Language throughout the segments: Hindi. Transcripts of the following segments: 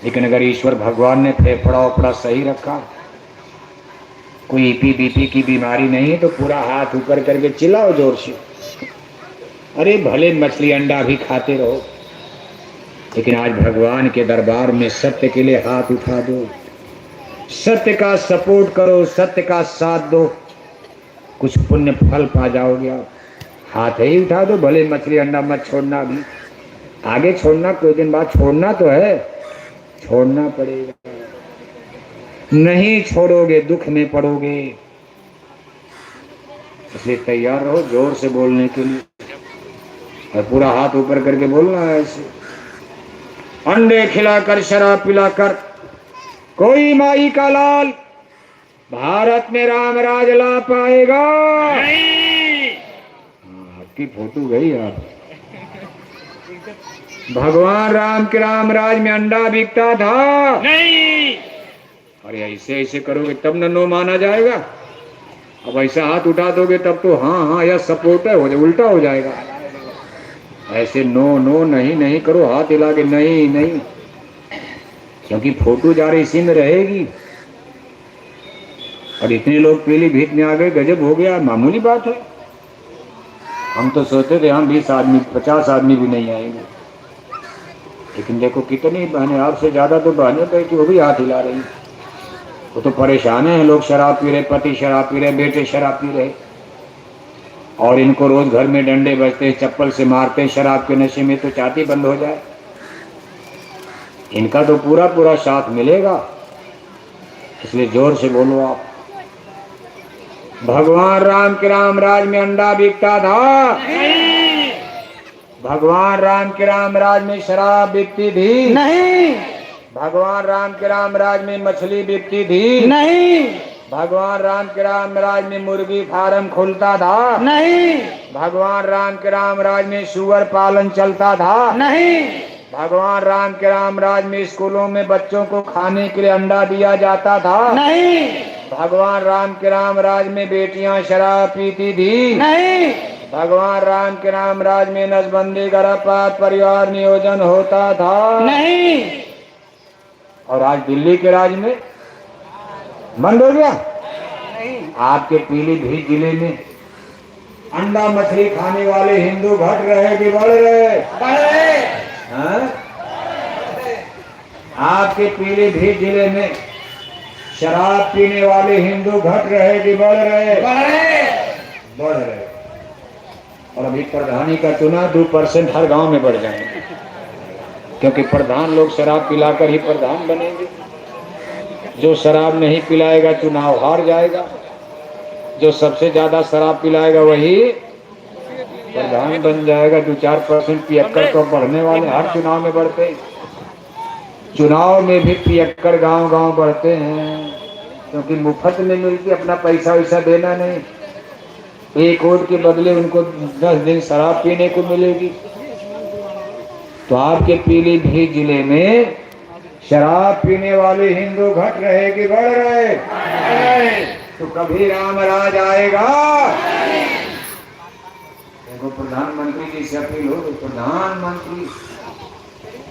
लेकिन अगर ईश्वर भगवान ने फेफड़ा ओपड़ा सही रखा, कोई ईपी बीपी की बीमारी नहीं है, तो पूरा हाथ ऊपर करके चिल्लाओ जोर से। अरे भले मछली अंडा भी खाते रहो, लेकिन आज भगवान के दरबार में सत्य के लिए हाथ उठा दो, सत्य का सपोर्ट करो, सत्य का साथ दो, कुछ पुण्य फल पा जाओगे आप। हाथ ही उठा दो, भले मछली अंडा मत छोड़ना, भी आगे छोड़ना, कुछ दिन बाद छोड़ना तो है, छोड़ना पड़ेगा। नहीं छोड़ोगे दुख में पड़ोगे, इसलिए तैयार रहो जोर से बोलने के लिए, और पूरा हाथ ऊपर करके बोलना है ऐसे। अंडे खिलाकर शराब पिलाकर कोई माई का लाल भारत में राम राज ला पाएगा नहीं। आपकी फोटो गई यार। भगवान राम के राम राज में अंडा बिकता था नहीं। अरे ऐसे ऐसे करोगे तब न नो माना जाएगा। अब ऐसा हाथ उठा दोगे तब तो हाँ हाँ या सपोर्ट है, उल्टा हो जाएगा। ऐसे नो नो नहीं नहीं करो, हाथ हिला के नहीं नहीं, क्योंकि फोटो जा रही इसी में रहेगी। और इतने लोग पीलीभीत में आ गए, गजब हो गया, मामूली बात है। हम तो सोचते थे हम 20 आदमी 50 आदमी भी नहीं आएंगे, लेकिन देखो कितनी बहनें, आपसे ज्यादा तो बहनें बैठी, वो भी हाथ हिला रही। वो तो परेशान है, लोग शराब पी रहे, पति शराब पी रहे, बेटे शराब पी रहे, और इनको रोज घर में डंडे बजते, चप्पल से मारते शराब के नशे में, तो चाहती बंद हो जाए। इनका तो पूरा पूरा साथ मिलेगा, इसलिए जोर से बोलो आप। भगवान राम के राम राज में अंडा बिकता था नहीं। भगवान राम के राम राज में शराब बिकती थी नहीं। भगवान राम के राम राज में मछली बिकती थी नहीं। भगवान राम के राम राज में मुर्गी फार्म खुलता था नहीं। भगवान राम के राम राज में सुअर पालन चलता था नहीं। भगवान राम के राम राज में स्कूलों में बच्चों को खाने के लिए अंडा दिया जाता था नहीं। भगवान राम के राम राज में बेटियां शराब पीती थी नहीं। भगवान राम के राम राज में नसबंदी गर्भपात परिवार नियोजन होता था नहीं। और आज दिल्ली के राज में बंद हो गया नहीं। आपके पीलीभीत जिले में अंडा मछली खाने वाले हिंदू घट रहे कि बढ़ रहे? बढ़ रहे। आपके पीलीभीत जिले में शराब पीने वाले हिंदू घट रहे कि बढ़ रहे? बढ़ रहे। बढ़ रहे। और अभी प्रधानी का चुनाव 2% हर गांव में बढ़ जाएंगे, क्योंकि प्रधान लोग शराब पिलाकर ही प्रधान बनेंगे। जो शराब नहीं पिलाएगा चुनाव हार जाएगा, जो सबसे ज्यादा शराब पिलाएगा वही प्रधान बन जाएगा। 2-4% पियक्कड़ तो बढ़ने वाले हर चुनाव में बढ़ते हैं। चुनाव में भी पियक्कड़ गांव गांव बढ़ते हैं, क्योंकि मुफ्त में मिलती, अपना पैसा वैसा देना नहीं। एक वोट के बदले उनको 10 दिन शराब पीने को मिलेगी। तो आपके पीलीभीत जिले में शराब पीने वाले हिंदू घट रहे कि बढ़ रहे? तो कभी राम राज आएगा? देखो प्रधानमंत्री जी से अपील हो, तो प्रधानमंत्री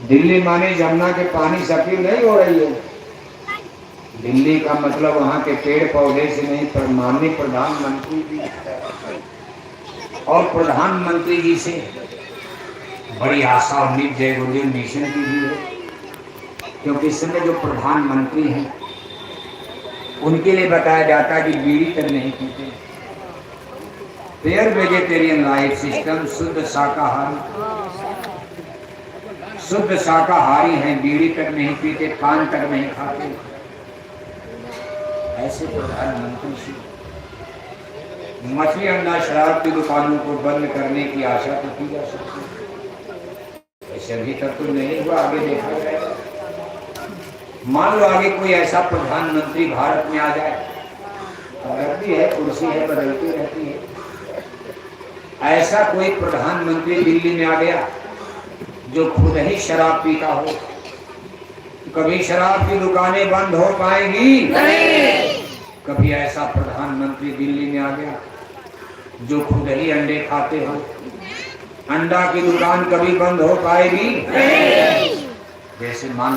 दिल्ली माने जमुना के पानी से अपील नहीं हो रही है। दिल्ली का मतलब वहाँ के पेड़ पौधे से नहीं, पर माननीय प्रधानमंत्री जी और प्रधानमंत्री जी से बड़ी आशा उम्मीद जय गुरुदेव मिशन की भी है, क्योंकि इस समय जो प्रधानमंत्री हैं उनके लिए बताया जाता है कि बीड़ी तक नहीं पीते। प्योर वेजिटेरियन लाइफ सिस्टम, शुद्ध शाकाहारी हैं, बीड़ी तक नहीं पीते, पान तक नहीं खाते। ऐसे प्रधानमंत्री से मछली अंडा शराब की दुकानों को बंद करने की आशा तो की जा सकती है। ऐसे अभी तक तो नहीं हुआ, आगे देखा जाएगा। मान लो आगे कोई ऐसा प्रधानमंत्री भारत में आ जाए, रहती है कुर्सी है, बदलती रहती है। ऐसा कोई प्रधानमंत्री दिल्ली में आ गया जो खुद ही शराब पीता हो, कभी शराब की दुकानें बंद हो पाएंगी नहीं। कभी ऐसा प्रधानमंत्री दिल्ली में आ गया जो खुद ही अंडे खाते हो, अंडा की दुकान कभी बंद हो पाएगी नहीं। जैसे मान